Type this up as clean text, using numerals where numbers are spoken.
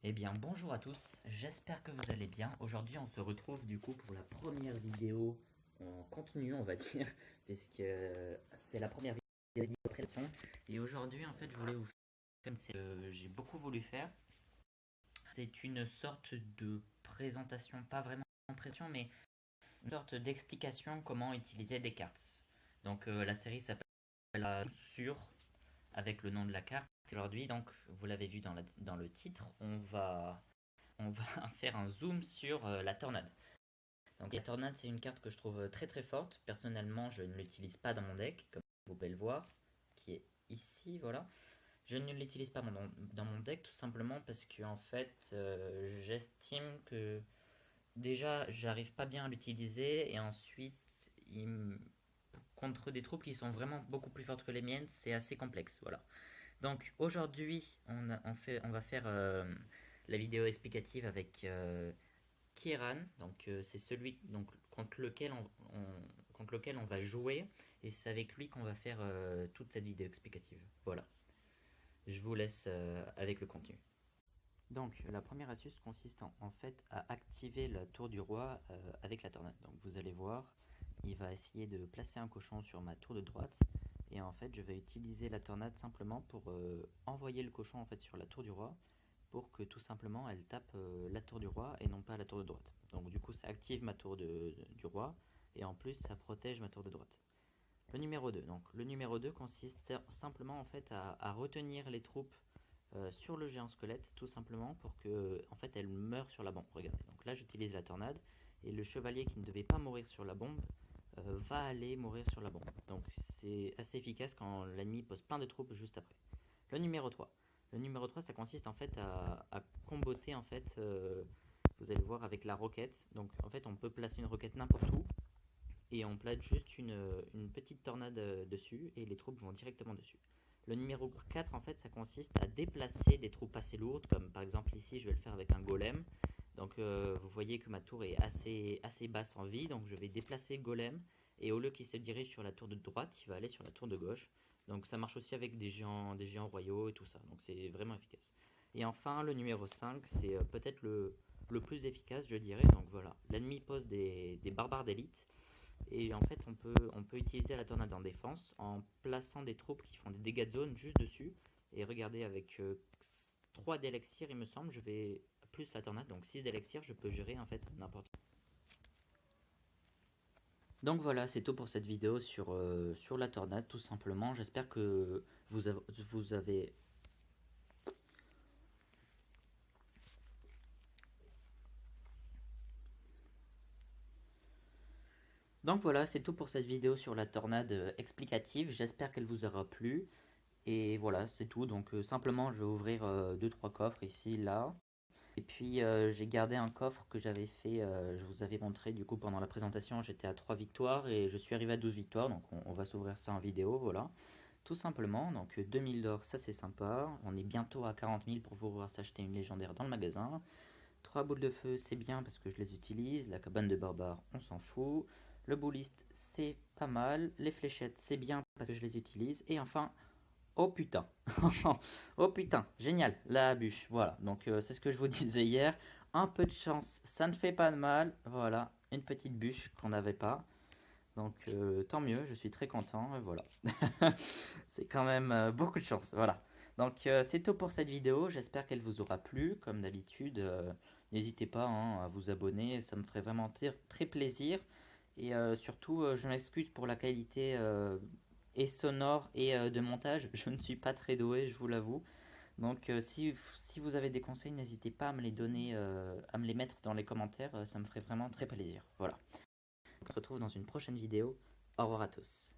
Eh bien bonjour à tous, j'espère que vous allez bien. Aujourd'hui on se retrouve du coup pour la première vidéo en contenu on va dire, puisque c'est la première vidéo de présentation. Et aujourd'hui en fait je voulais vous faire comme j'ai beaucoup voulu faire. C'est une sorte de présentation, pas vraiment impression, mais une sorte d'explication comment utiliser des cartes. Donc la série s'appelle sur avec le nom de la carte. Aujourd'hui donc vous l'avez vu dans le titre, on va faire un zoom sur la tornade. Donc la tornade c'est une carte que je trouve très très forte. Personnellement je ne l'utilise pas dans mon deck, comme vous pouvez le voir, qui est ici, voilà. Je ne l'utilise pas dans mon deck tout simplement parce que en fait j'estime que déjà j'arrive pas bien à l'utiliser et ensuite contre des troupes qui sont vraiment beaucoup plus fortes que les miennes c'est assez complexe, voilà. Donc aujourd'hui on va faire la vidéo explicative avec Kieran, donc c'est celui donc, contre lequel on va jouer et c'est avec lui qu'on va faire toute cette vidéo explicative. Voilà, je vous laisse avec le contenu. Donc la première astuce consiste en fait à activer la tour du roi avec la tornade. Donc vous allez voir, il va essayer de placer un cochon sur ma tour de droite et en fait je vais utiliser la tornade simplement pour envoyer le cochon en fait sur la tour du roi pour que tout simplement elle tape la tour du roi et non pas la tour de droite. Donc du coup ça active ma tour du roi et en plus ça protège ma tour de droite. Le numéro 2. Donc le numéro 2 consiste simplement en fait à retenir les troupes sur le géant squelette tout simplement pour que en fait elle meure sur la bombe. Regardez. Donc là j'utilise la tornade et le chevalier qui ne devait pas mourir sur la bombe va aller mourir sur la bombe. Donc c'est assez efficace quand l'ennemi pose plein de troupes juste après. Le numéro 3. Le numéro 3 ça consiste en fait à comboter en fait vous allez voir avec la roquette. Donc en fait on peut placer une roquette n'importe où et on place juste une petite tornade dessus et les troupes vont directement dessus. Le numéro 4 en fait ça consiste à déplacer des troupes assez lourdes comme par exemple ici je vais le faire avec un golem. Donc vous voyez que ma tour est assez basse en vie, donc je vais déplacer le golem et au lieu qu'il se dirige sur la tour de droite, il va aller sur la tour de gauche. Donc ça marche aussi avec des géants royaux et tout ça, donc c'est vraiment efficace. Et enfin le numéro 5 c'est peut-être le plus efficace je dirais. Donc voilà, l'ennemi pose des barbares d'élite et en fait on peut utiliser la tornade en défense en plaçant des troupes qui font des dégâts de zone juste dessus. Et regardez avec 3 d'élixir il me semble, je vais plus la tornade, donc 6 d'élixir, je peux gérer en fait n'importe quoi. Donc voilà, c'est tout pour cette vidéo sur la tornade tout simplement. J'espère que vous avez... Donc voilà, c'est tout pour cette vidéo sur la tornade explicative. J'espère qu'elle vous aura plu. Et voilà, c'est tout. Donc simplement, je vais ouvrir 2-3 coffres ici, là. Et puis j'ai gardé un coffre que j'avais fait, je vous avais montré du coup pendant la présentation, j'étais à 3 victoires et je suis arrivé à 12 victoires, donc on va s'ouvrir ça en vidéo, voilà. Tout simplement, donc 2000 d'or, ça c'est sympa, on est bientôt à 40 000 pour pouvoir s'acheter une légendaire dans le magasin. 3 boules de feu, c'est bien parce que je les utilise, la cabane de barbare, on s'en fout. Le bouliste, c'est pas mal, les fléchettes, c'est bien parce que je les utilise. Et enfin, oh putain, oh putain, génial, la bûche, voilà, donc c'est ce que je vous disais hier, un peu de chance, ça ne fait pas de mal, voilà, une petite bûche qu'on n'avait pas, donc tant mieux, je suis très content, voilà, c'est quand même beaucoup de chance, voilà, donc c'est tout pour cette vidéo, j'espère qu'elle vous aura plu, comme d'habitude, n'hésitez pas hein, à vous abonner, ça me ferait vraiment très plaisir, et surtout je m'excuse pour la qualité et sonore et de montage, je ne suis pas très doué, je vous l'avoue. Donc si vous avez des conseils, n'hésitez pas à me les donner, à me les mettre dans les commentaires, ça me ferait vraiment très plaisir. Voilà. On se retrouve dans une prochaine vidéo. Au revoir à tous.